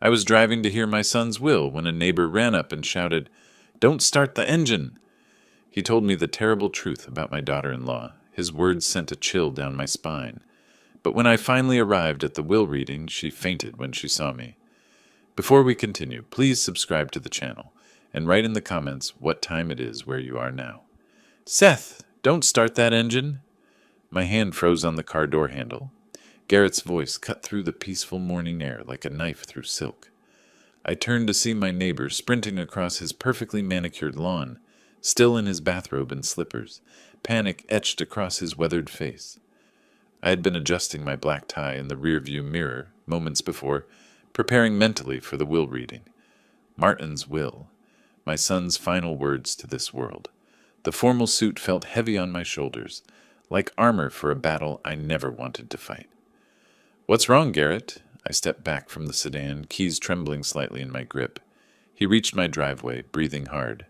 I was driving to hear my son's will when a neighbor ran up and shouted, "Don't start the engine!" He told me the terrible truth about my daughter-in-law. His words sent a chill down my spine. But when I finally arrived at the will reading, she fainted when she saw me. Before we continue, please subscribe to the channel and write in the comments what time it is where you are now. "Seth, don't start that engine!" My hand froze on the car door handle. Garrett's voice cut through the peaceful morning air like a knife through silk. I turned to see my neighbor sprinting across his perfectly manicured lawn, still in his bathrobe and slippers, panic etched across his weathered face. I had been adjusting my black tie in the rearview mirror moments before, preparing mentally for the will reading. Martin's will, my son's final words to this world. The formal suit felt heavy on my shoulders, like armor for a battle I never wanted to fight. "What's wrong, Garrett?" I stepped back from the sedan, keys trembling slightly in my grip. He reached my driveway, breathing hard.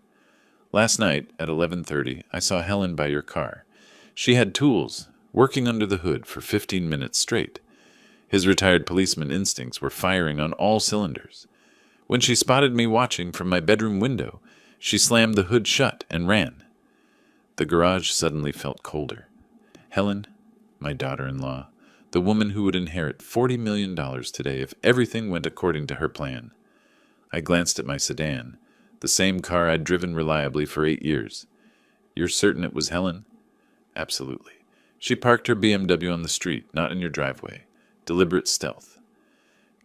"Last night, at 11:30, I saw Helen by your car. She had tools, working under the hood for 15 minutes straight. His retired policeman instincts were firing on all cylinders. When she spotted me watching from my bedroom window, she slammed the hood shut and ran." The garage suddenly felt colder. Helen, my daughter-in-law, the woman who would inherit $40 million today if everything went according to her plan. I glanced at my sedan, the same car I'd driven reliably for 8 years. "You're certain it was Helen?" "Absolutely. She parked her BMW on the street, not in your driveway. Deliberate stealth."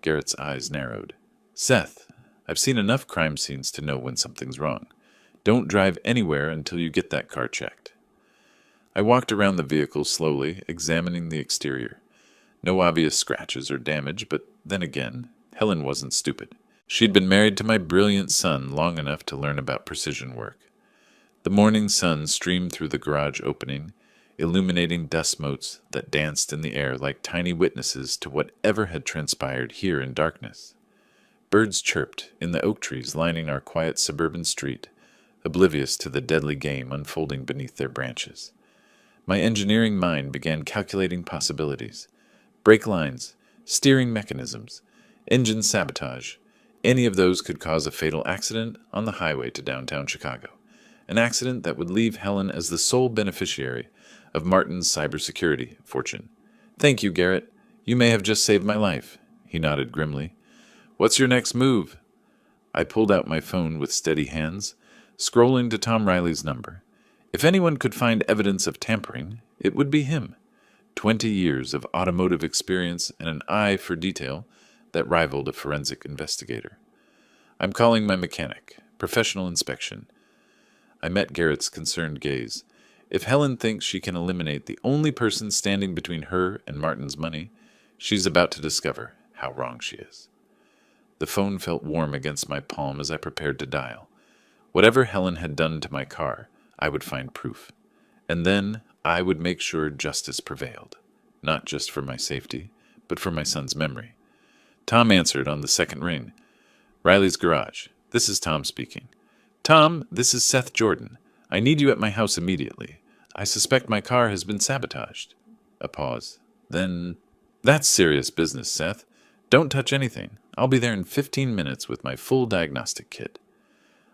Garrett's eyes narrowed. "Seth, I've seen enough crime scenes to know when something's wrong. Don't drive anywhere until you get that car checked." I walked around the vehicle slowly, examining the exterior. No obvious scratches or damage, but then again, Helen wasn't stupid. She'd been married to my brilliant son long enough to learn about precision work. The morning sun streamed through the garage opening, illuminating dust motes that danced in the air like tiny witnesses to whatever had transpired here in darkness. Birds chirped in the oak trees lining our quiet suburban street, oblivious to the deadly game unfolding beneath their branches. My engineering mind began calculating possibilities. Brake lines, steering mechanisms, engine sabotage. Any of those could cause a fatal accident on the highway to downtown Chicago. An accident that would leave Helen as the sole beneficiary of Martin's cybersecurity fortune. "Thank you, Garrett. You may have just saved my life." He nodded grimly. "What's your next move?" I pulled out my phone with steady hands, scrolling to Tom Riley's number. If anyone could find evidence of tampering, it would be him. 20 years of automotive experience and an eye for detail that rivaled a forensic investigator. "I'm calling my mechanic. Professional inspection." I met Garrett's concerned gaze. If Helen thinks she can eliminate the only person standing between her and Martin's money, she's about to discover how wrong she is. The phone felt warm against my palm as I prepared to dial. Whatever Helen had done to my car, I would find proof. And then I would make sure justice prevailed, not just for my safety, but for my son's memory. Tom answered on the second ring. "Riley's garage. This is Tom speaking." "Tom, this is Seth Jordan. I need you at my house immediately. I suspect my car has been sabotaged." A pause. Then, "That's serious business, Seth. Don't touch anything. I'll be there in 15 minutes with my full diagnostic kit."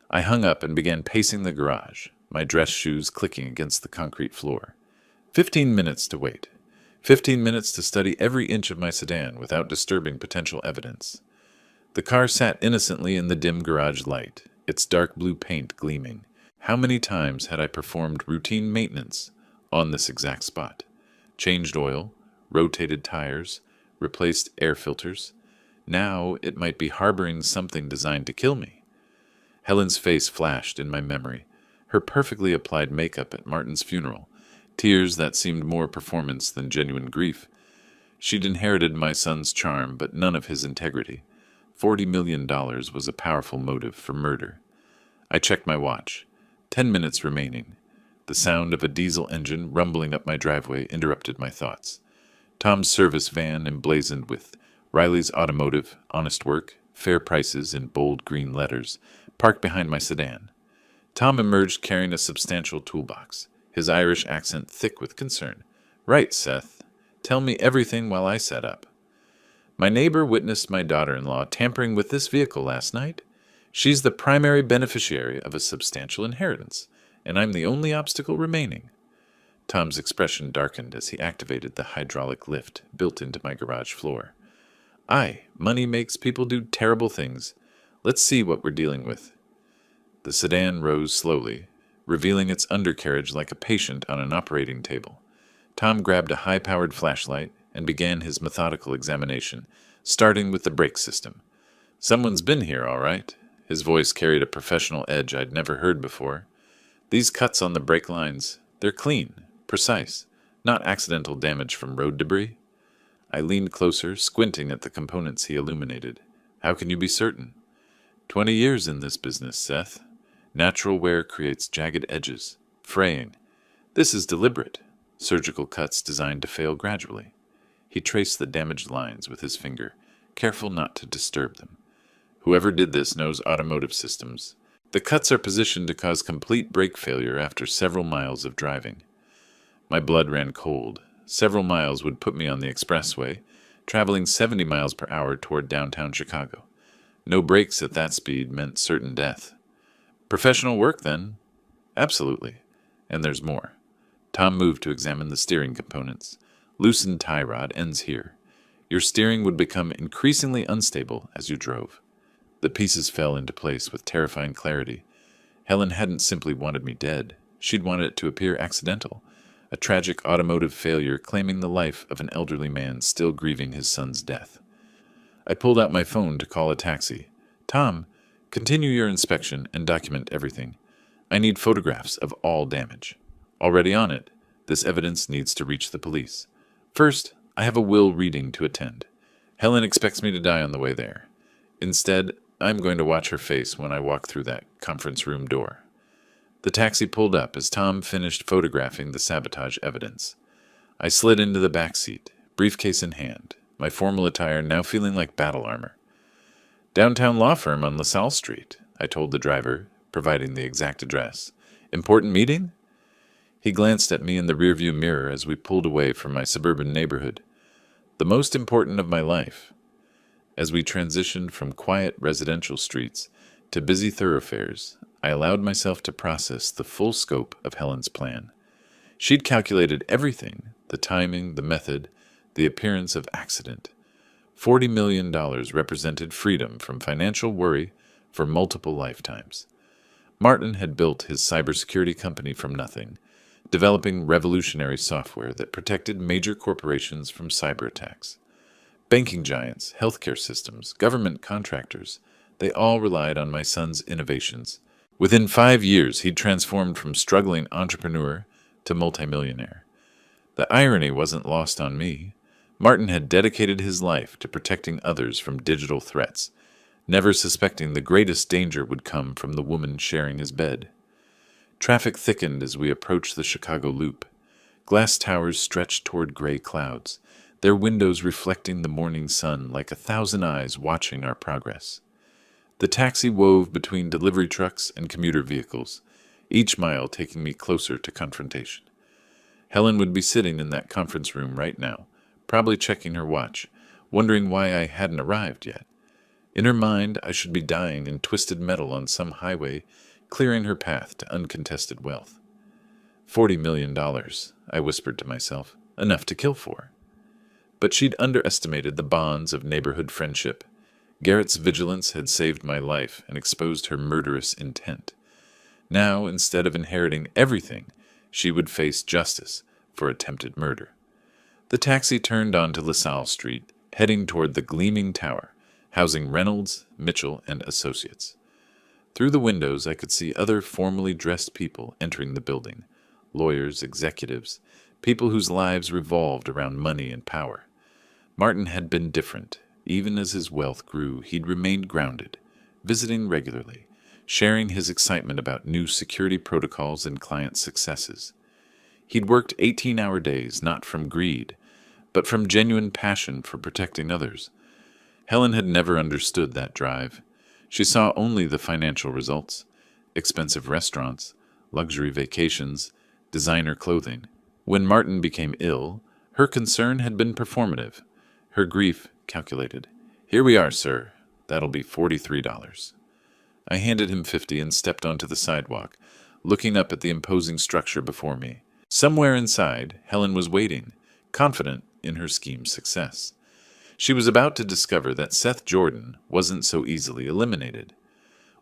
I hung up and began pacing the garage, my dress shoes clicking against the concrete floor. 15 minutes to wait. 15 minutes to study every inch of my sedan without disturbing potential evidence. The car sat innocently in the dim garage light, its dark blue paint gleaming. How many times had I performed routine maintenance on this exact spot? Changed oil, rotated tires, replaced air filters. Now it might be harboring something designed to kill me. Helen's face flashed in my memory, her perfectly applied makeup at Martin's funeral, tears that seemed more performance than genuine grief. She'd inherited my son's charm, but none of his integrity. $40 million was a powerful motive for murder. I checked my watch. 10 minutes remaining. The sound of a diesel engine rumbling up my driveway interrupted my thoughts. Tom's service van emblazoned with Riley's Automotive, Honest Work, Fair Prices in bold green letters, parked behind my sedan. Tom emerged carrying a substantial toolbox, his Irish accent thick with concern. "Right, Seth. Tell me everything while I set up." My neighbor witnessed my daughter-in-law tampering with this vehicle last night. She's the primary beneficiary of a substantial inheritance, and I'm the only obstacle remaining. Tom's expression darkened as he activated the hydraulic lift built into my garage floor. Aye, money makes people do terrible things. Let's see what we're dealing with. The sedan rose slowly, revealing its undercarriage like a patient on an operating table. Tom grabbed a high-powered flashlight and began his methodical examination, starting with the brake system. Someone's been here, all right. His voice carried a professional edge I'd never heard before. These cuts on the brake lines, they're clean, precise, not accidental damage from road debris. I leaned closer, squinting at the components he illuminated. How can you be certain? 20 years in this business, Seth. Natural wear creates jagged edges, fraying. This is deliberate. Surgical cuts designed to fail gradually. He traced the damaged lines with his finger, careful not to disturb them. Whoever did this knows automotive systems. The cuts are positioned to cause complete brake failure after several miles of driving. My blood ran cold. Several miles would put me on the expressway, traveling 70 miles per hour toward downtown Chicago. No brakes at that speed meant certain death. Professional work, then? Absolutely. And there's more. Tom moved to examine the steering components. Loosened tie rod ends here. Your steering would become increasingly unstable as you drove. The pieces fell into place with terrifying clarity. Helen hadn't simply wanted me dead. She'd wanted it to appear accidental. A tragic automotive failure claiming the life of an elderly man still grieving his son's death. I pulled out my phone to call a taxi. Tom, continue your inspection and document everything. I need photographs of all damage. Already on it. This evidence needs to reach the police. First, I have a will reading to attend. Helen expects me to die on the way there. Instead, I'm going to watch her face when I walk through that conference room door. The taxi pulled up as Tom finished photographing the sabotage evidence. I slid into the back seat, briefcase in hand, my formal attire now feeling like battle armor. Downtown law firm on LaSalle Street, I told the driver, providing the exact address. Important meeting? He glanced at me in the rearview mirror as we pulled away from my suburban neighborhood. The most important of my life. As we transitioned from quiet residential streets to busy thoroughfares, I allowed myself to process the full scope of Helen's plan. She'd calculated everything, the timing, the method, the appearance of accident. $40 million represented freedom from financial worry for multiple lifetimes. Martin had built his cybersecurity company from nothing, developing revolutionary software that protected major corporations from cyber attacks. Banking giants, healthcare systems, government contractors, they all relied on my son's innovations. Within 5 years, he'd transformed from struggling entrepreneur to multimillionaire. The irony wasn't lost on me. Martin had dedicated his life to protecting others from digital threats, never suspecting the greatest danger would come from the woman sharing his bed. Traffic thickened as we approached the Chicago Loop. Glass towers stretched toward gray clouds, their windows reflecting the morning sun like 1,000 eyes watching our progress. The taxi wove between delivery trucks and commuter vehicles, each mile taking me closer to confrontation. Helen would be sitting in that conference room right now, probably checking her watch, wondering why I hadn't arrived yet. In her mind, I should be dying in twisted metal on some highway, clearing her path to uncontested wealth. $40 million, I whispered to myself, enough to kill for. But she'd underestimated the bonds of neighborhood friendship. Garrett's vigilance had saved my life and exposed her murderous intent. Now, instead of inheriting everything, she would face justice for attempted murder. The taxi turned onto LaSalle Street, heading toward the gleaming tower, housing Reynolds, Mitchell, and Associates. Through the windows, I could see other formally dressed people entering the building, lawyers, executives, people whose lives revolved around money and power. Martin had been different. Even as his wealth grew, he'd remained grounded, visiting regularly, sharing his excitement about new security protocols and client successes. He'd worked 18-hour days, not from greed, but from genuine passion for protecting others. Helen had never understood that drive. She saw only the financial results: expensive restaurants, luxury vacations, designer clothing. When Martin became ill, her concern had been performative. Her grief calculated. "Here we are, sir. That'll be $43. I handed him 50 and stepped onto the sidewalk, looking up at the imposing structure before me. Somewhere inside, Helen was waiting, confident in her scheme's success. She was about to discover that Seth Jordan wasn't so easily eliminated.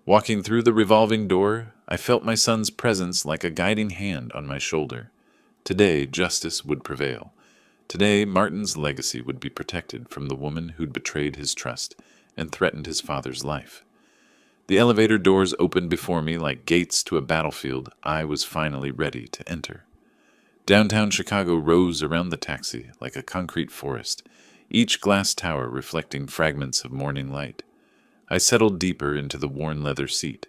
Walking through the revolving door, I felt my son's presence like a guiding hand on my shoulder. Today, justice would prevail. Today, Martin's legacy would be protected from the woman who'd betrayed his trust and threatened his father's life. The elevator doors opened before me like gates to a battlefield I was finally ready to enter. Downtown Chicago rose around the taxi like a concrete forest, each glass tower reflecting fragments of morning light. I settled deeper into the worn leather seat,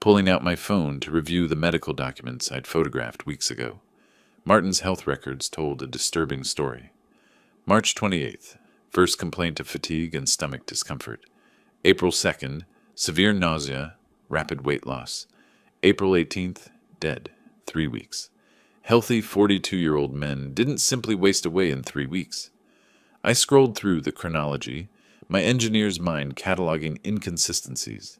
pulling out my phone to review the medical documents I'd photographed weeks ago. Martin's health records told a disturbing story. March 28th, first complaint of fatigue and stomach discomfort. April 2nd, severe nausea, rapid weight loss. April 18th, dead, 3 weeks. Healthy 42-year-old men didn't simply waste away in 3 weeks. I scrolled through the chronology, my engineer's mind cataloging inconsistencies.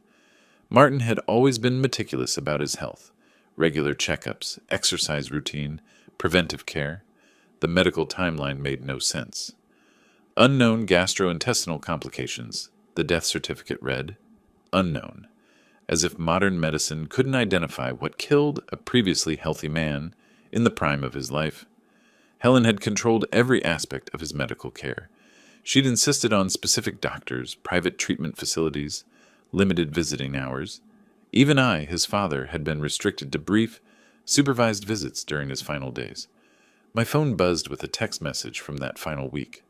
Martin had always been meticulous about his health. Regular checkups, exercise routine, preventive care. The medical timeline made no sense. Unknown gastrointestinal complications. The death certificate read, unknown, as if modern medicine couldn't identify what killed a previously healthy man in the prime of his life. Helen had controlled every aspect of his medical care. She'd insisted on specific doctors, private treatment facilities, limited visiting hours. Even I, his father, had been restricted to brief, supervised visits during his final days. My phone buzzed with a text message from that final week.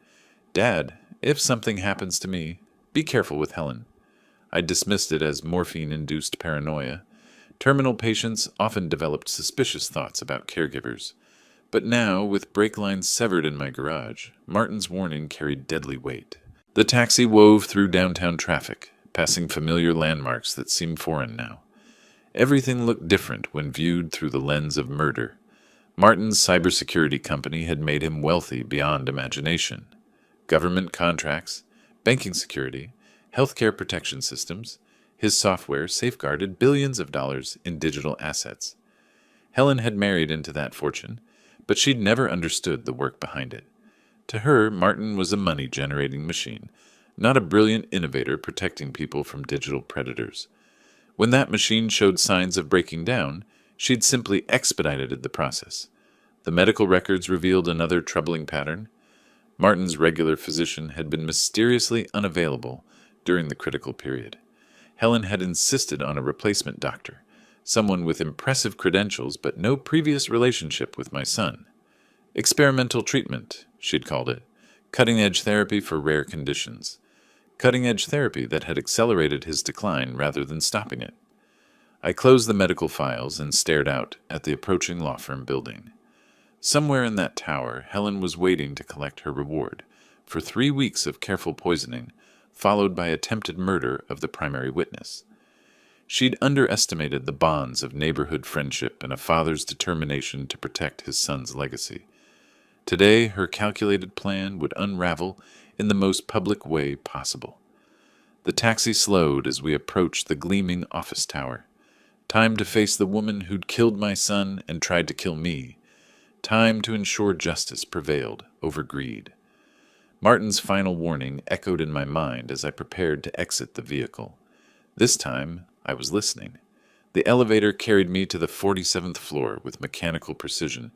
"Dad, if something happens to me, be careful with Helen." I dismissed it as morphine-induced paranoia. Terminal patients often developed suspicious thoughts about caregivers. But now, with brake lines severed in my garage, Martin's warning carried deadly weight. The taxi wove through downtown traffic, passing familiar landmarks that seemed foreign now. Everything looked different when viewed through the lens of murder. Martin's cybersecurity company had made him wealthy beyond imagination. Government contracts, banking security, healthcare protection systems, his software safeguarded billions of dollars in digital assets. Helen had married into that fortune, but she'd never understood the work behind it. To her, Martin was a money-generating machine, not a brilliant innovator protecting people from digital predators. When that machine showed signs of breaking down, she'd simply expedited the process. The medical records revealed another troubling pattern. Martin's regular physician had been mysteriously unavailable during the critical period. Helen had insisted on a replacement doctor, someone with impressive credentials but no previous relationship with my son. Experimental treatment, she'd called it. Cutting-edge therapy for rare conditions. Cutting-edge therapy that had accelerated his decline rather than stopping it. I closed the medical files and stared out at the approaching law firm building. Somewhere in that tower, Helen was waiting to collect her reward for 3 weeks of careful poisoning, followed by attempted murder of the primary witness. She'd underestimated the bonds of neighborhood friendship and a father's determination to protect his son's legacy. Today, her calculated plan would unravel in the most public way possible. The taxi slowed as we approached the gleaming office tower. Time to face the woman who'd killed my son and tried to kill me. Time to ensure justice prevailed over greed. Martin's final warning echoed in my mind as I prepared to exit the vehicle. This time, I was listening. The elevator carried me to the 47th floor with mechanical precision,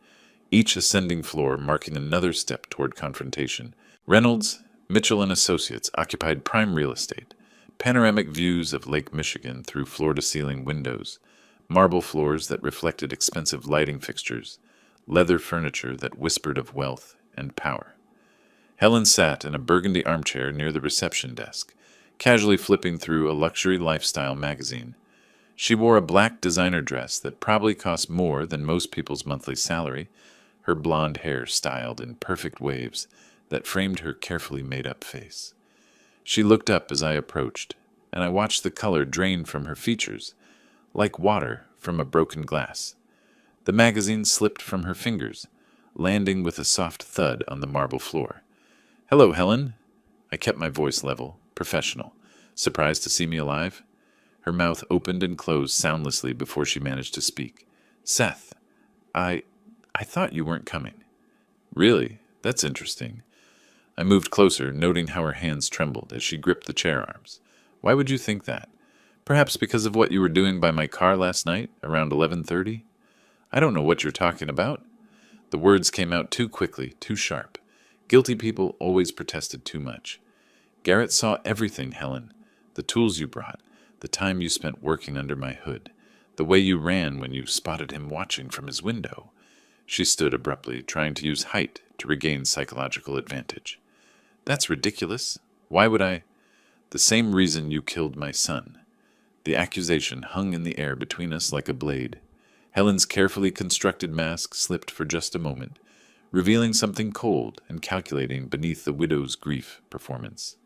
each ascending floor marking another step toward confrontation. Reynolds, Mitchell and Associates occupied prime real estate, panoramic views of Lake Michigan through floor-to-ceiling windows, marble floors that reflected expensive lighting fixtures, leather furniture that whispered of wealth and power. Helen sat in a burgundy armchair near the reception desk, casually flipping through a luxury lifestyle magazine. She wore a black designer dress that probably cost more than most people's monthly salary, her blonde hair styled in perfect waves that framed her carefully made-up face. She looked up as I approached, and I watched the color drain from her features, like water from a broken glass. The magazine slipped from her fingers, landing with a soft thud on the marble floor. "Hello, Helen." I kept my voice level, professional. Surprised to see me alive? Her mouth opened and closed soundlessly before she managed to speak. Seth, I... I thought you weren't coming. Really? That's interesting. I moved closer, noting how her hands trembled as she gripped the chair arms. Why would you think that? Perhaps because of what you were doing by my car last night, around 11:30? I don't know what you're talking about. The words came out too quickly, too sharp. Guilty people always protested too much. Garrett saw everything, Helen. The tools you brought, the time you spent working under my hood, the way you ran when you spotted him watching from his window. She stood abruptly, trying to use height to regain psychological advantage. That's ridiculous. Why would I? The same reason you killed my son. The accusation hung in the air between us like a blade. Helen's carefully constructed mask slipped for just a moment, revealing something cold and calculating beneath the widow's grief performance.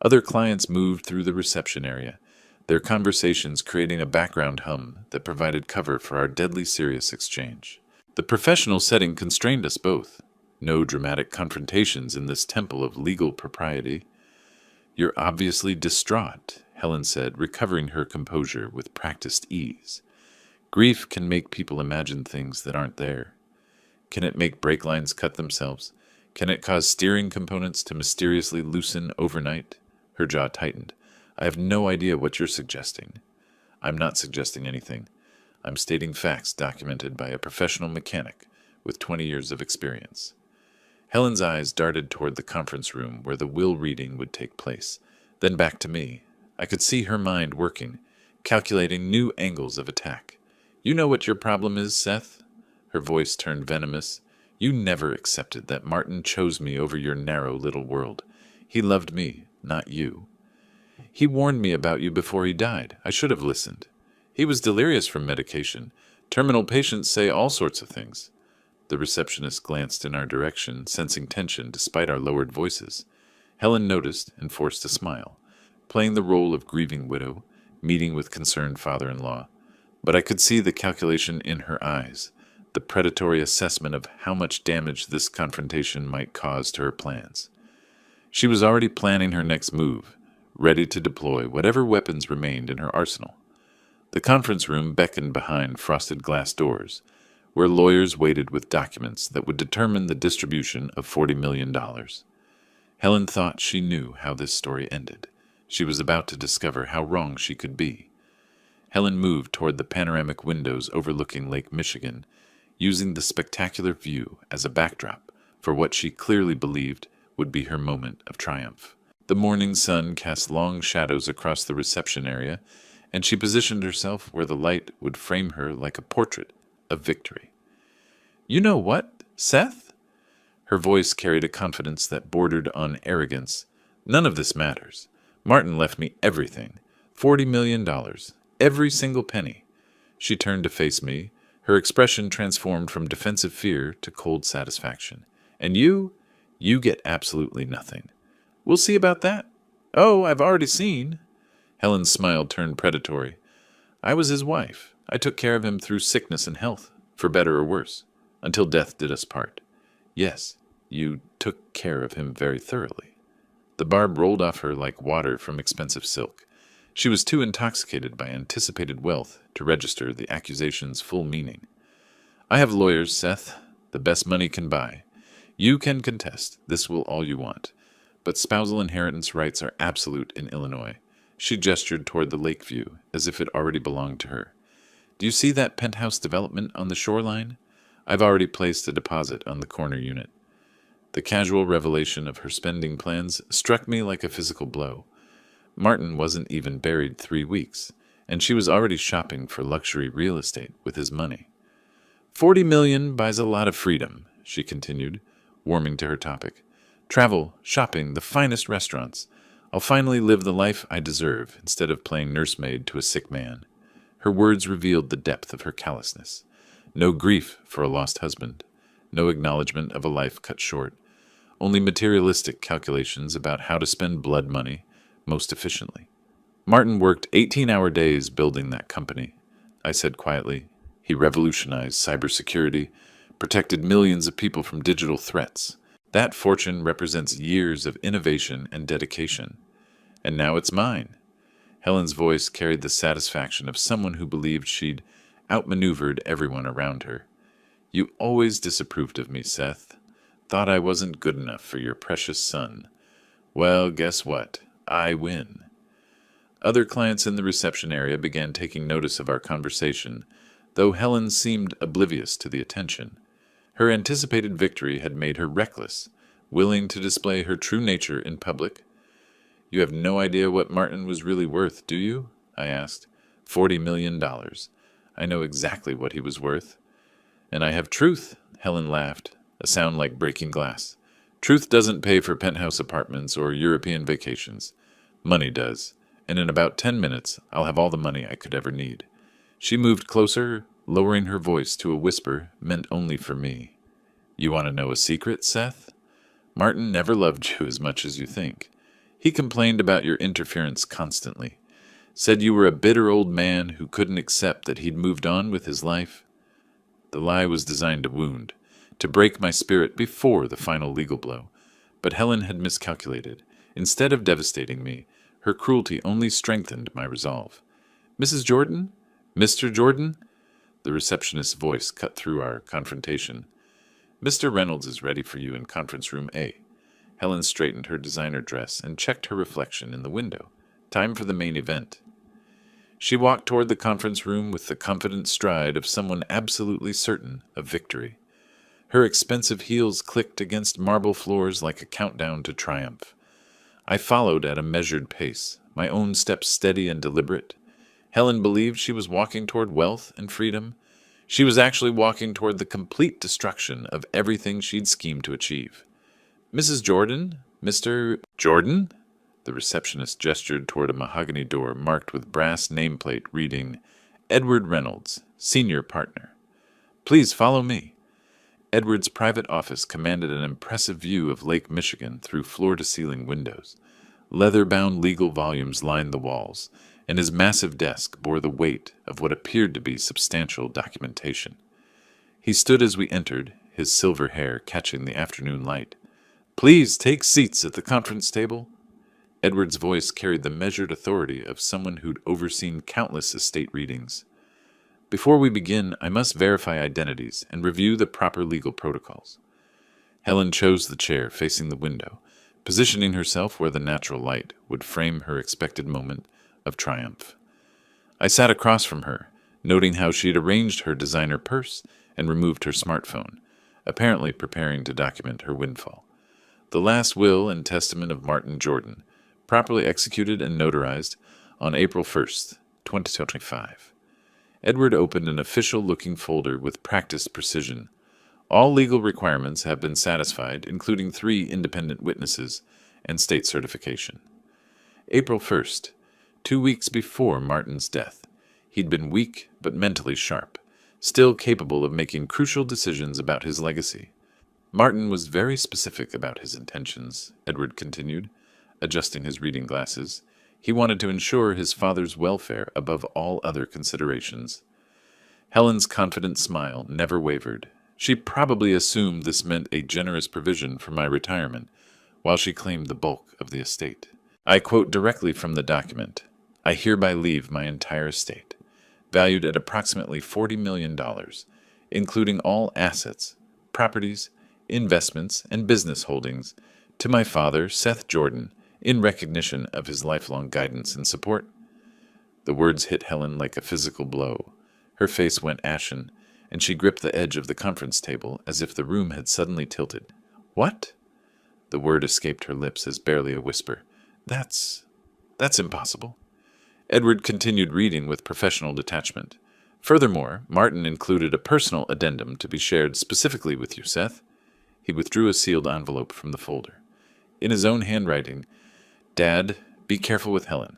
Other clients moved through the reception area, their conversations creating a background hum that provided cover for our deadly serious exchange. The professional setting constrained us both. No dramatic confrontations in this temple of legal propriety. You're obviously distraught, Helen said, recovering her composure with practiced ease. Grief can make people imagine things that aren't there. Can it make brake lines cut themselves? Can it cause steering components to mysteriously loosen overnight? Her jaw tightened. I have no idea what you're suggesting. I'm not suggesting anything. I'm stating facts documented by a professional mechanic with 20 years of experience. Helen's eyes darted toward the conference room where the will reading would take place, then back to me. I could see her mind working, calculating new angles of attack. You know what your problem is, Seth? Her voice turned venomous. You never accepted that Martin chose me over your narrow little world. He loved me, not you. He warned me about you before he died. I should have listened. He was delirious from medication. Terminal patients say all sorts of things. The receptionist glanced in our direction, sensing tension despite our lowered voices. Helen noticed and forced a smile, playing the role of grieving widow, meeting with concerned father-in-law. But I could see the calculation in her eyes, the predatory assessment of how much damage this confrontation might cause to her plans. She was already planning her next move, ready to deploy whatever weapons remained in her arsenal. The conference room beckoned behind frosted glass doors, where lawyers waited with documents that would determine the distribution of $40 million. Helen thought she knew how this story ended. She was about to discover how wrong she could be. Helen moved toward the panoramic windows overlooking Lake Michigan, using the spectacular view as a backdrop for what she clearly believed would be her moment of triumph. The morning sun cast long shadows across the reception area, and she positioned herself where the light would frame her like a portrait of victory. You know what, Seth? Her voice carried a confidence that bordered on arrogance. None of this matters. Martin left me everything. $40 million. Every single penny. She turned to face me, her expression transformed from defensive fear to cold satisfaction. And you get absolutely nothing. We'll see about that. Oh, I've already seen. Helen's smile turned predatory. I was his wife. I took care of him through sickness and health, for better or worse, until death did us part. Yes, you took care of him very thoroughly. The barb rolled off her like water from expensive silk. She was too intoxicated by anticipated wealth to register the accusation's full meaning. I have lawyers, Seth, the best money can buy. You can contest, this will all you want. But spousal inheritance rights are absolute in Illinois. She gestured toward the lake view, as if it already belonged to her. Do you see that penthouse development on the shoreline? I've already placed a deposit on the corner unit. The casual revelation of her spending plans struck me like a physical blow. Martin wasn't even buried 3 weeks, and she was already shopping for luxury real estate with his money. $40 million buys a lot of freedom, she continued, warming to her topic. Travel, shopping, the finest restaurants. I'll finally live the life I deserve instead of playing nursemaid to a sick man. Her words revealed the depth of her callousness. No grief for a lost husband. No acknowledgement of a life cut short. Only materialistic calculations about how to spend blood money most efficiently. Martin worked 18-hour days building that company, I said quietly. He revolutionized cybersecurity, protected millions of people from digital threats. That fortune represents years of innovation and dedication. And now it's mine. Helen's voice carried the satisfaction of someone who believed she'd outmaneuvered everyone around her. You always disapproved of me, Seth. Thought I wasn't good enough for your precious son. Well, guess what? I win. Other clients in the reception area began taking notice of our conversation, though Helen seemed oblivious to the attention. Her anticipated victory had made her reckless, willing to display her true nature in public. You have no idea what Martin was really worth, do you? I asked. $40 million. I know exactly what he was worth. And I have truth, Helen laughed, a sound like breaking glass. Truth doesn't pay for penthouse apartments or European vacations. Money does, and in about 10 minutes I'll have all the money I could ever need. She moved closer, lowering her voice to a whisper meant only for me. You want to know a secret, Seth? Martin never loved you as much as you think. He complained about your interference constantly. Said you were a bitter old man who couldn't accept that he'd moved on with his life. The lie was designed to wound, to break my spirit before the final legal blow. But Helen had miscalculated. Instead of devastating me, her cruelty only strengthened my resolve. Mrs. Jordan? Mr. Jordan? The receptionist's voice cut through our confrontation. Mr. Reynolds is ready for you in conference room A. Helen straightened her designer dress and checked her reflection in the window. Time for the main event. She walked toward the conference room with the confident stride of someone absolutely certain of victory. Her expensive heels clicked against marble floors like a countdown to triumph. I followed at a measured pace, my own steps steady and deliberate. Helen believed she was walking toward wealth and freedom. She was actually walking toward the complete destruction of everything she'd schemed to achieve. Mrs. Jordan? Mr. Jordan? The receptionist gestured toward a mahogany door marked with brass nameplate reading, Edward Reynolds, Senior Partner. Please follow me. Edward's private office commanded an impressive view of Lake Michigan through floor-to-ceiling windows. Leather-bound legal volumes lined the walls, and his massive desk bore the weight of what appeared to be substantial documentation. He stood as we entered, his silver hair catching the afternoon light. Please take seats at the conference table. Edward's voice carried the measured authority of someone who'd overseen countless estate readings. Before we begin, I must verify identities and review the proper legal protocols. Helen chose the chair facing the window, positioning herself where the natural light would frame her expected moment of triumph. I sat across from her, noting how she'd arranged her designer purse and removed her smartphone, apparently preparing to document her windfall. The last will and testament of Martin Jordan, properly executed and notarized on April 1st, 2025. Edward opened an official-looking folder with practiced precision. All legal requirements have been satisfied, including 3 independent witnesses and state certification. April 1st, 2 weeks before Martin's death. He'd been weak but mentally sharp, still capable of making crucial decisions about his legacy. Martin was very specific about his intentions, Edward continued, adjusting his reading glasses. He wanted to ensure his father's welfare above all other considerations. Helen's confident smile never wavered. She probably assumed this meant a generous provision for my retirement, while she claimed the bulk of the estate. I quote directly from the document. I hereby leave my entire estate, valued at approximately $40 million, including all assets, properties, investments, and business holdings, to my father, Seth Jordan, in recognition of his lifelong guidance and support. The words hit Helen like a physical blow. Her face went ashen, and she gripped the edge of the conference table as if the room had suddenly tilted. What? The word escaped her lips as barely a whisper. That's impossible. Edward continued reading with professional detachment. Furthermore, Martin included a personal addendum to be shared specifically with you, Seth. He withdrew a sealed envelope from the folder. In his own handwriting, Dad, be careful with Helen.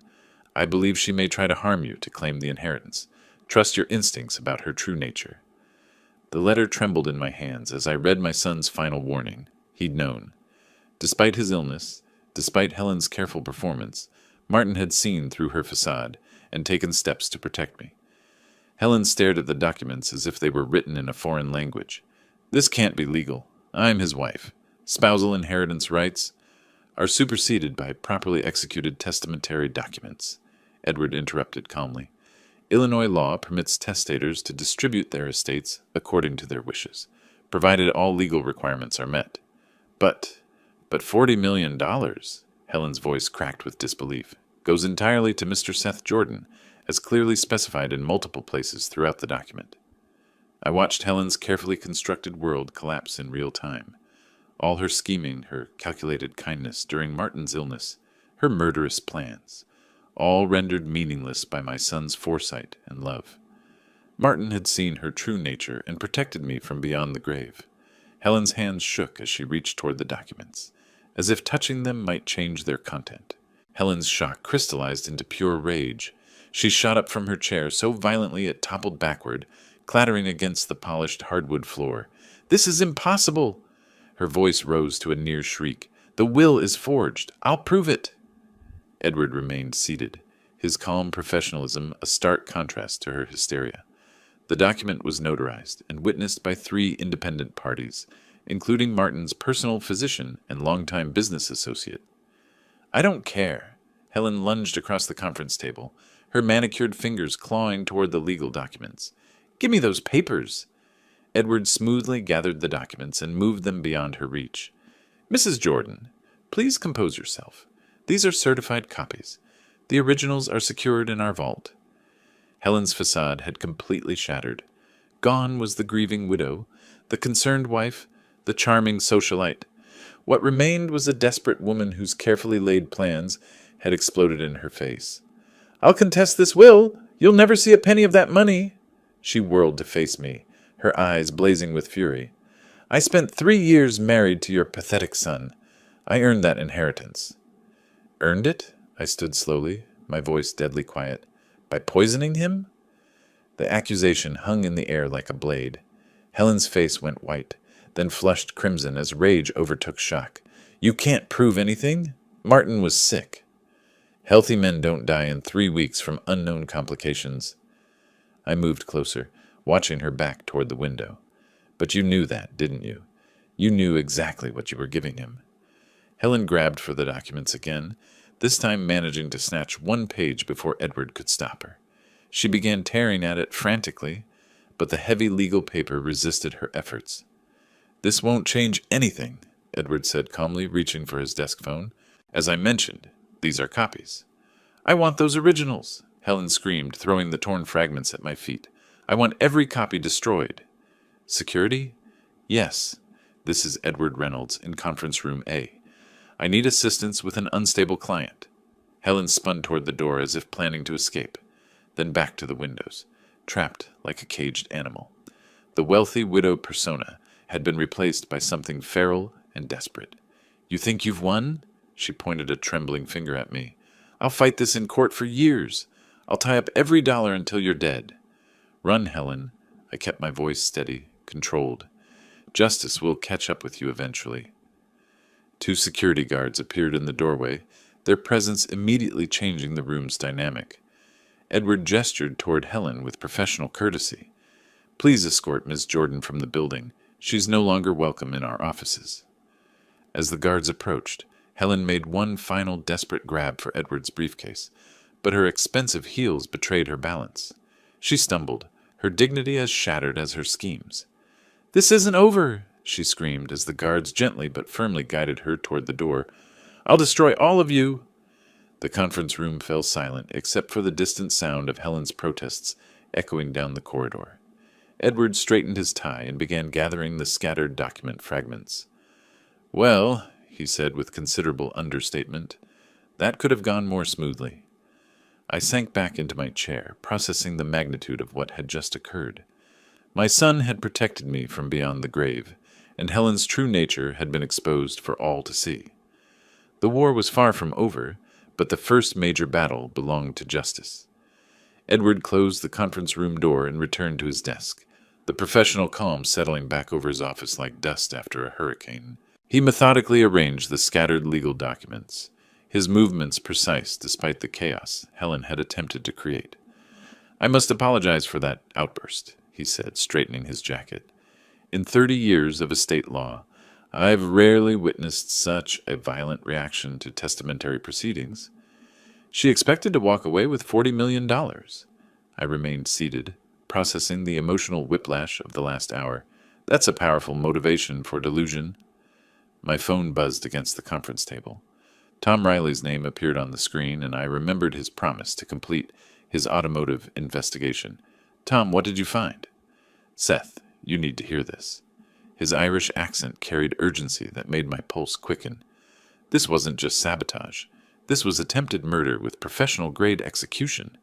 I believe she may try to harm you to claim the inheritance. Trust your instincts about her true nature. The letter trembled in my hands as I read my son's final warning. He'd known. Despite his illness, despite Helen's careful performance, Martin had seen through her facade and taken steps to protect me. Helen stared at the documents as if they were written in a foreign language. This can't be legal. I'm his wife. Spousal inheritance rights are superseded by properly executed testamentary documents, Edward interrupted calmly. Illinois law permits testators to distribute their estates according to their wishes, provided all legal requirements are met. But $40 million, Helen's voice cracked with disbelief, goes entirely to Mr. Seth Jordan, as clearly specified in multiple places throughout the document. I watched Helen's carefully constructed world collapse in real time. All her scheming, her calculated kindness during Martin's illness, her murderous plans, all rendered meaningless by my son's foresight and love. Martin had seen her true nature and protected me from beyond the grave. Helen's hands shook as she reached toward the documents, as if touching them might change their content. Helen's shock crystallized into pure rage. She shot up from her chair so violently it toppled backward, clattering against the polished hardwood floor. "This is impossible!" Her voice rose to a near shriek. "The will is forged. I'll prove it." Edward remained seated, his calm professionalism a stark contrast to her hysteria. The document was notarized and witnessed by 3 independent parties, including Martin's personal physician and longtime business associate. "I don't care." Helen lunged across the conference table, her manicured fingers clawing toward the legal documents. "Give me those papers." Edward smoothly gathered the documents and moved them beyond her reach. "Mrs. Jordan, please compose yourself. These are certified copies. The originals are secured in our vault." Helen's facade had completely shattered. Gone was the grieving widow, the concerned wife, the charming socialite. What remained was a desperate woman whose carefully laid plans had exploded in her face. "I'll contest this will. You'll never see a penny of that money." She whirled to face me, her eyes blazing with fury. "I spent 3 years married to your pathetic son. I earned that inheritance." "Earned it?" I stood slowly, my voice deadly quiet. "By poisoning him?" The accusation hung in the air like a blade. Helen's face went white, then flushed crimson as rage overtook shock. "You can't prove anything. Martin was sick." "Healthy men don't die in 3 weeks from unknown complications." I moved closer, watching her back toward the window. "But you knew that, didn't you? You knew exactly what you were giving him." Helen grabbed for the documents again, this time managing to snatch 1 page before Edward could stop her. She began tearing at it frantically, but the heavy legal paper resisted her efforts. "This won't change anything," Edward said calmly, reaching for his desk phone. "As I mentioned, these are copies." "I want those originals," Helen screamed, throwing the torn fragments at my feet. "I want every copy destroyed." "Security?" "Yes. This is Edward Reynolds in Conference Room A. I need assistance with an unstable client." Helen spun toward the door as if planning to escape, then back to the windows, trapped like a caged animal. The wealthy widow persona had been replaced by something feral and desperate. "You think you've won?" She pointed a trembling finger at me. "I'll fight this in court for years. I'll tie up every dollar until you're dead." "Run, Helen." I kept my voice steady, controlled. "Justice will catch up with you eventually." 2 security guards appeared in the doorway, their presence immediately changing the room's dynamic. Edward gestured toward Helen with professional courtesy. "Please escort Miss Jordan from the building. She's no longer welcome in our offices." As the guards approached, Helen made one final desperate grab for Edward's briefcase, but her expensive heels betrayed her balance. She stumbled, her dignity as shattered as her schemes. "This isn't over," she screamed as the guards gently but firmly guided her toward the door. "I'll destroy all of you." The conference room fell silent except for the distant sound of Helen's protests echoing down the corridor. Edward straightened his tie and began gathering the scattered document fragments. "Well," he said with considerable understatement, "that could have gone more smoothly." I sank back into my chair, processing the magnitude of what had just occurred. My son had protected me from beyond the grave, and Helen's true nature had been exposed for all to see. The war was far from over, but the first major battle belonged to justice. Edward closed the conference room door and returned to his desk, the professional calm settling back over his office like dust after a hurricane. He methodically arranged the scattered legal documents, his movements precise despite the chaos Helen had attempted to create. "I must apologize for that outburst," he said, straightening his jacket. "In 30 years of estate law, I've rarely witnessed such a violent reaction to testamentary proceedings. She expected to walk away with $40 million. I remained seated, processing the emotional whiplash of the last hour. That's a powerful motivation for delusion. My phone buzzed against the conference table. Tom Riley's name appeared on the screen, and I remembered his promise to complete his automotive investigation. Tom, what did you find? Seth, you need to hear this. His Irish accent carried urgency that made my pulse quicken. This wasn't just sabotage. This was attempted murder with professional-grade execution.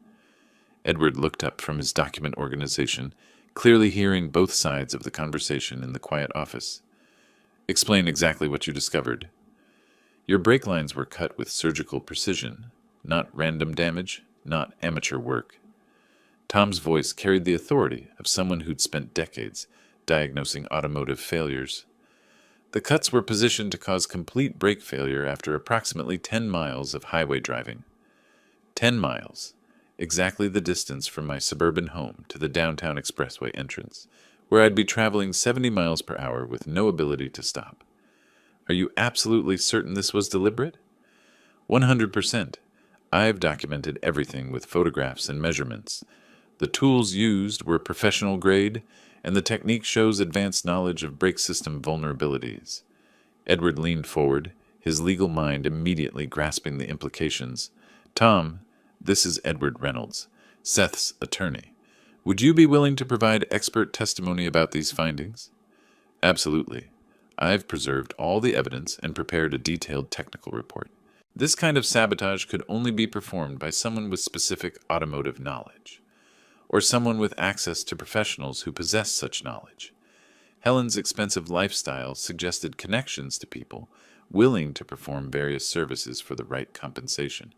Edward looked up from his document organization, clearly hearing both sides of the conversation in the quiet office. Explain exactly what you discovered. Your brake lines were cut with surgical precision, not random damage, not amateur work. Tom's voice carried the authority of someone who'd spent decades diagnosing automotive failures. The cuts were positioned to cause complete brake failure after approximately 10 miles of highway driving. 10 miles, exactly the distance from my suburban home to the downtown expressway entrance, where I'd be traveling 70 miles per hour with no ability to stop. Are you absolutely certain this was deliberate? 100%. I've documented everything with photographs and measurements. The tools used were professional grade, and the technique shows advanced knowledge of brake system vulnerabilities. Edward leaned forward, his legal mind immediately grasping the implications. Tom, this is Edward Reynolds, Seth's attorney. Would you be willing to provide expert testimony about these findings? Absolutely. I've preserved all the evidence and prepared a detailed technical report. This kind of sabotage could only be performed by someone with specific automotive knowledge, or someone with access to professionals who possess such knowledge. Helen's expensive lifestyle suggested connections to people willing to perform various services for the right compensation.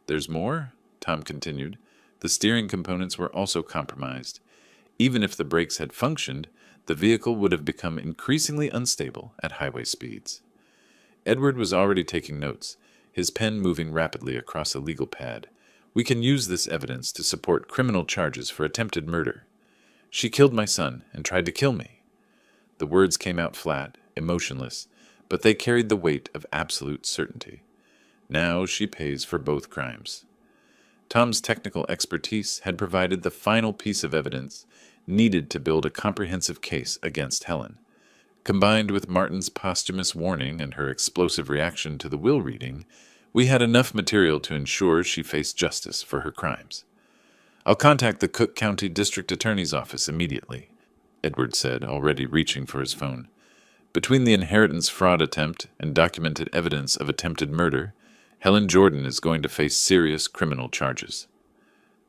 There's more, Tom continued. The steering components were also compromised. Even if the brakes had functioned, the vehicle would have become increasingly unstable at highway speeds. Edward was already taking notes, his pen moving rapidly across a legal pad. We can use this evidence to support criminal charges for attempted murder. She killed my son and tried to kill me. The words came out flat, emotionless, but they carried the weight of absolute certainty. Now she pays for both crimes. Tom's technical expertise had provided the final piece of evidence needed to build a comprehensive case against Helen. Combined with Martin's posthumous warning and her explosive reaction to the will reading, we had enough material to ensure she faced justice for her crimes. I'll contact the Cook County District Attorney's Office immediately, Edward said, already reaching for his phone. Between the inheritance fraud attempt and documented evidence of attempted murder, Helen Jordan is going to face serious criminal charges.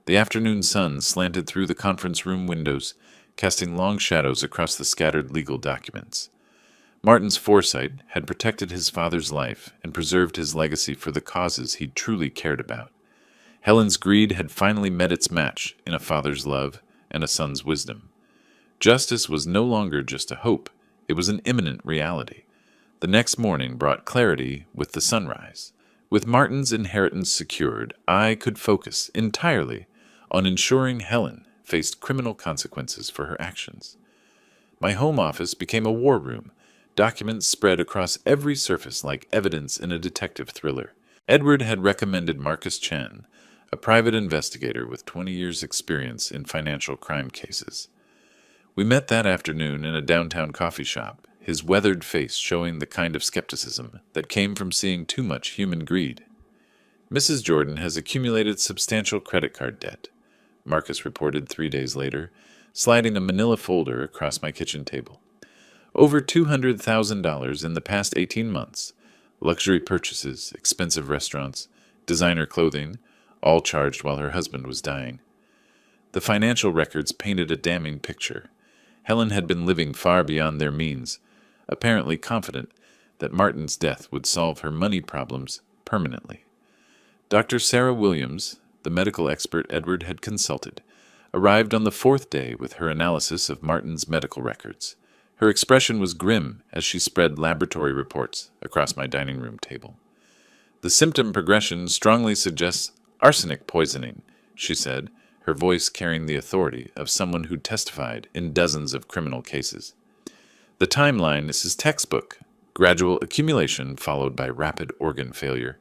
The afternoon sun slanted through the conference room windows, casting long shadows across the scattered legal documents. Martin's foresight had protected his father's life and preserved his legacy for the causes he truly cared about. Helen's greed had finally met its match in a father's love and a son's wisdom. Justice was no longer just a hope, it was an imminent reality. The next morning brought clarity with the sunrise. With Martin's inheritance secured, I could focus entirely on ensuring Helen faced criminal consequences for her actions. My home office became a war room, documents spread across every surface like evidence in a detective thriller. Edward had recommended Marcus Chen, a private investigator with 20 years' experience in financial crime cases. We met that afternoon in a downtown coffee shop, his weathered face showing the kind of skepticism that came from seeing too much human greed. Mrs. Jordan has accumulated substantial credit card debt, Marcus reported 3 days later, sliding a manila folder across my kitchen table. Over $200,000 in the past 18 months. Luxury purchases, expensive restaurants, designer clothing, all charged while her husband was dying. The financial records painted a damning picture. Helen had been living far beyond their means, apparently confident that Martin's death would solve her money problems permanently. Dr. Sarah Williams, the medical expert Edward had consulted, arrived on the 4th day with her analysis of Martin's medical records. Her expression was grim as she spread laboratory reports across my dining room table. The symptom progression strongly suggests arsenic poisoning, she said, her voice carrying the authority of someone who testified in dozens of criminal cases. The timeline is his textbook, gradual accumulation followed by rapid organ failure.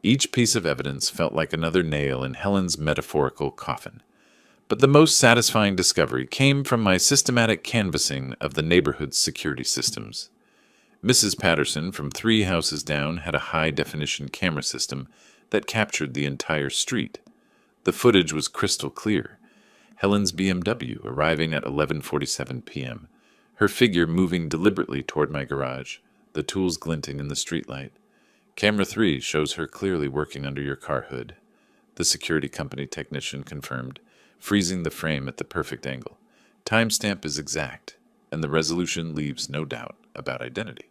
Each piece of evidence felt like another nail in Helen's metaphorical coffin. But the most satisfying discovery came from my systematic canvassing of the neighborhood's security systems. Mrs. Patterson, from 3 houses down, had a high-definition camera system that captured the entire street. The footage was crystal clear. Helen's BMW arriving at 11:47 p.m., her figure moving deliberately toward my garage, the tools glinting in the streetlight. Camera 3 shows her clearly working under your car hood. The security company technician confirmed, freezing the frame at the perfect angle. Timestamp is exact, and the resolution leaves no doubt about identity.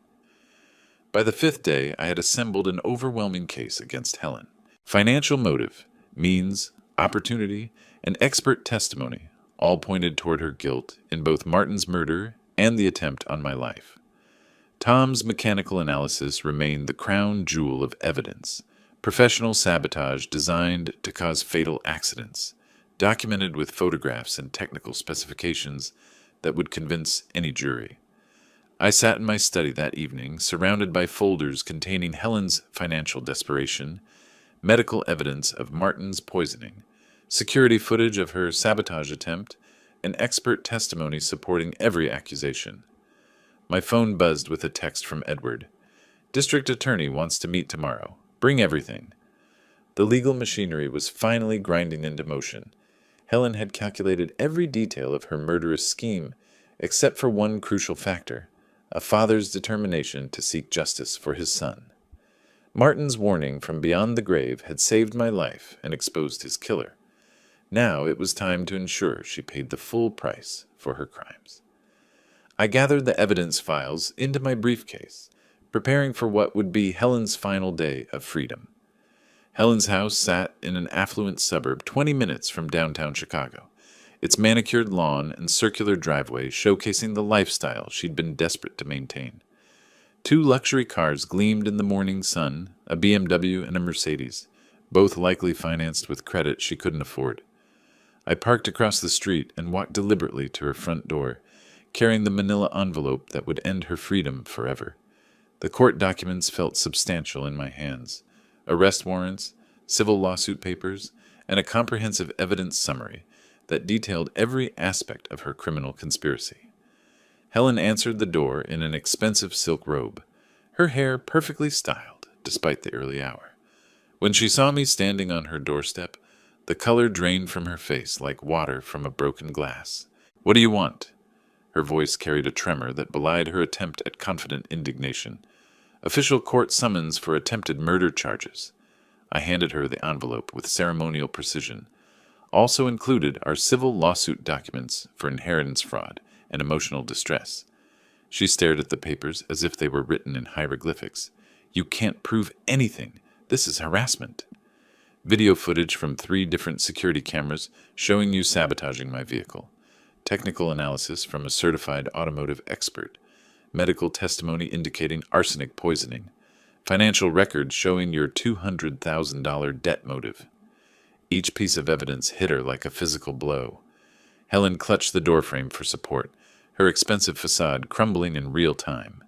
By the 5th day, I had assembled an overwhelming case against Helen. Financial motive, means, opportunity, and expert testimony all pointed toward her guilt in both Martin's murder and the attempt on my life. Tom's mechanical analysis remained the crown jewel of evidence, professional sabotage designed to cause fatal accidents, documented with photographs and technical specifications that would convince any jury. I sat in my study that evening, surrounded by folders containing Helen's financial desperation, medical evidence of Martin's poisoning, security footage of her sabotage attempt, and expert testimony supporting every accusation. My phone buzzed with a text from Edward. District Attorney wants to meet tomorrow. Bring everything. The legal machinery was finally grinding into motion. Helen had calculated every detail of her murderous scheme, except for one crucial factor, a father's determination to seek justice for his son. Martin's warning from beyond the grave had saved my life and exposed his killer. Now it was time to ensure she paid the full price for her crimes. I gathered the evidence files into my briefcase, preparing for what would be Helen's final day of freedom. Helen's house sat in an affluent suburb 20 minutes from downtown Chicago, its manicured lawn and circular driveway showcasing the lifestyle she'd been desperate to maintain. 2 luxury cars gleamed in the morning sun, a BMW and a Mercedes, both likely financed with credit she couldn't afford. I parked across the street and walked deliberately to her front door, carrying the manila envelope that would end her freedom forever. The court documents felt substantial in my hands. Arrest warrants, civil lawsuit papers, and a comprehensive evidence summary that detailed every aspect of her criminal conspiracy. Helen answered the door in an expensive silk robe, her hair perfectly styled despite the early hour. When she saw me standing on her doorstep, the color drained from her face like water from a broken glass. "What do you want?" Her voice carried a tremor that belied her attempt at confident indignation. "Official court summons for attempted murder charges." I handed her the envelope with ceremonial precision. Also included are civil lawsuit documents for inheritance fraud and emotional distress. She stared at the papers as if they were written in hieroglyphics. "You can't prove anything. This is harassment." Video footage from 3 different security cameras showing you sabotaging my vehicle. Technical analysis from a certified automotive expert. Medical testimony indicating arsenic poisoning. Financial records showing your $200,000 debt motive. Each piece of evidence hit her like a physical blow. Helen clutched the doorframe for support, her expensive facade crumbling in real time.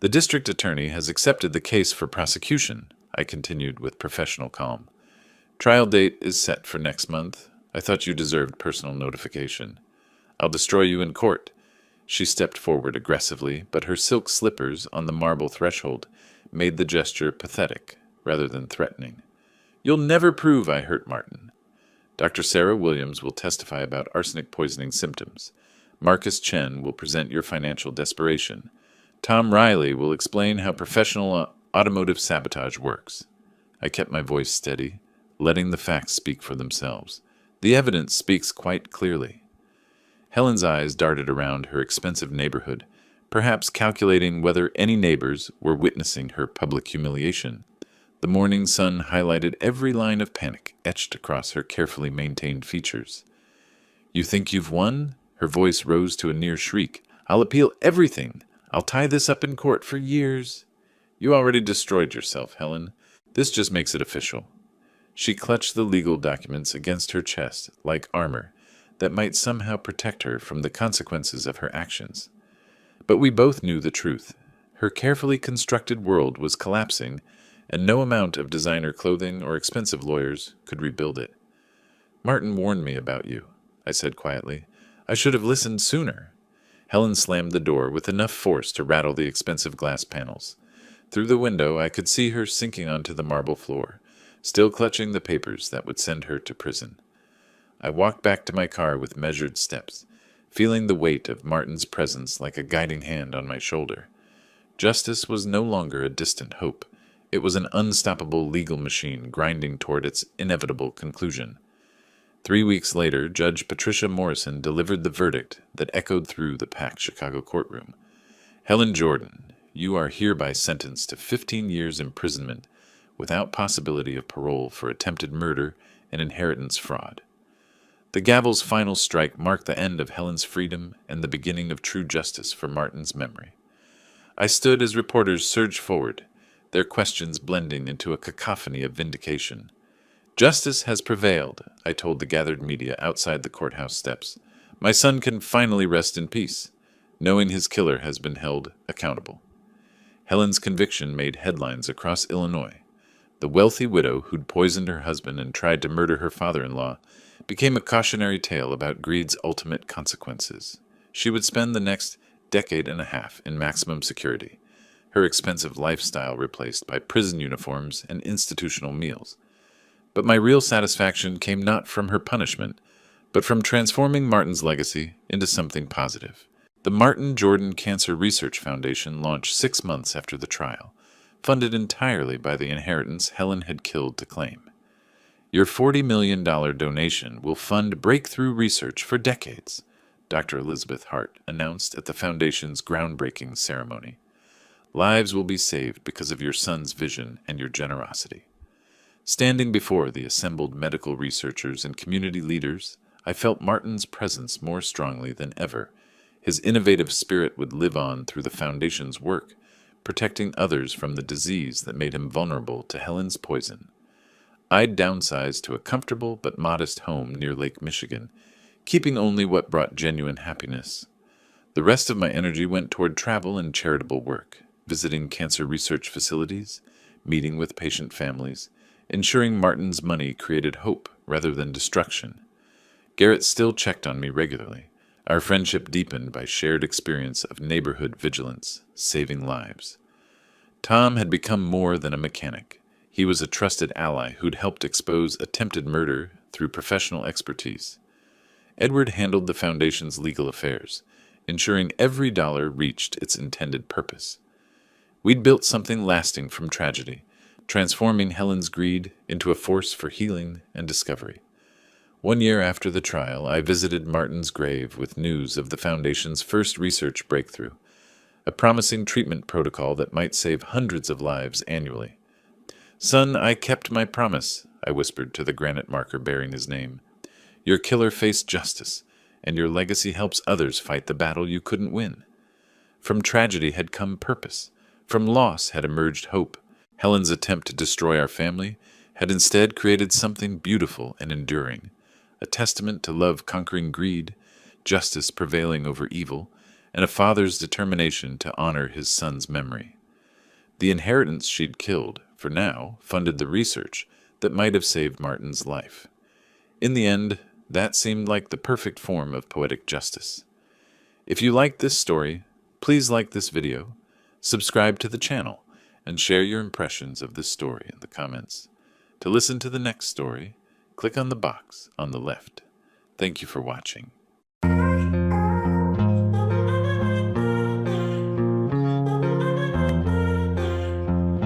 "The district attorney has accepted the case for prosecution," I continued with professional calm. "Trial date is set for next month. I thought you deserved personal notification. I'll destroy you in court." She stepped forward aggressively, but her silk slippers on the marble threshold made the gesture pathetic rather than threatening. "You'll never prove I hurt Martin. Dr. Sarah Williams will testify about arsenic poisoning symptoms. Marcus Chen will present your financial desperation. Tom Riley will explain how professional automotive sabotage works." I kept my voice steady, letting the facts speak for themselves. The evidence speaks quite clearly. Helen's eyes darted around her expensive neighborhood, perhaps calculating whether any neighbors were witnessing her public humiliation. The morning sun highlighted every line of panic etched across her carefully maintained features. "You think you've won?" Her voice rose to a near shriek. "I'll appeal everything. I'll tie this up in court for years." "You already destroyed yourself, Helen. This just makes it official." She clutched the legal documents against her chest like armor that might somehow protect her from the consequences of her actions. But we both knew the truth. Her carefully constructed world was collapsing, and no amount of designer clothing or expensive lawyers could rebuild it. "Martin warned me about you," I said quietly. "I should have listened sooner." Helen slammed the door with enough force to rattle the expensive glass panels. Through the window, I could see her sinking onto the marble floor, still clutching the papers that would send her to prison. I walked back to my car with measured steps, feeling the weight of Martin's presence like a guiding hand on my shoulder. Justice was no longer a distant hope. It was an unstoppable legal machine grinding toward its inevitable conclusion. 3 weeks later, Judge Patricia Morrison delivered the verdict that echoed through the packed Chicago courtroom. "Helen Jordan, you are hereby sentenced to 15 years imprisonment without possibility of parole for attempted murder and inheritance fraud." The gavel's final strike marked the end of Helen's freedom and the beginning of true justice for Martin's memory. I stood as reporters surged forward, their questions blending into a cacophony of vindication. "Justice has prevailed," I told the gathered media outside the courthouse steps. "My son can finally rest in peace, knowing his killer has been held accountable." Helen's conviction made headlines across Illinois. The wealthy widow who'd poisoned her husband and tried to murder her father-in-law became a cautionary tale about greed's ultimate consequences. She would spend the next decade and a half in maximum security, her expensive lifestyle replaced by prison uniforms and institutional meals. But my real satisfaction came not from her punishment, but from transforming Martin's legacy into something positive. The Martin Jordan Cancer Research Foundation launched 6 months after the trial, funded entirely by the inheritance Helen had killed to claim. "Your $40 million donation will fund breakthrough research for decades," Dr. Elizabeth Hart announced at the foundation's groundbreaking ceremony. "Lives will be saved because of your son's vision and your generosity." Standing before the assembled medical researchers and community leaders, I felt Martin's presence more strongly than ever. His innovative spirit would live on through the foundation's work, protecting others from the disease that made him vulnerable to Helen's poison. I'd downsized to a comfortable but modest home near Lake Michigan, keeping only what brought genuine happiness. The rest of my energy went toward travel and charitable work, visiting cancer research facilities, meeting with patient families, ensuring Martin's money created hope rather than destruction. Garrett still checked on me regularly. Our friendship deepened by shared experience of neighborhood vigilance, saving lives. Tom had become more than a mechanic. He was a trusted ally who'd helped expose attempted murder through professional expertise. Edward handled the foundation's legal affairs, ensuring every dollar reached its intended purpose. We'd built something lasting from tragedy, transforming Helen's greed into a force for healing and discovery. 1 year after the trial, I visited Martin's grave with news of the Foundation's first research breakthrough, a promising treatment protocol that might save hundreds of lives annually. "Son, I kept my promise," I whispered to the granite marker bearing his name. "Your killer faced justice, and your legacy helps others fight the battle you couldn't win." From tragedy had come purpose. From loss had emerged hope. Helen's attempt to destroy our family had instead created something beautiful and enduring, a testament to love conquering greed, justice prevailing over evil, and a father's determination to honor his son's memory. The inheritance she'd killed, for now, funded the research that might have saved Martin's life. In the end, that seemed like the perfect form of poetic justice. If you liked this story, please like this video, subscribe to the channel, and share your impressions of this story in the comments. To listen to the next story, click on the box on the left. Thank you for watching.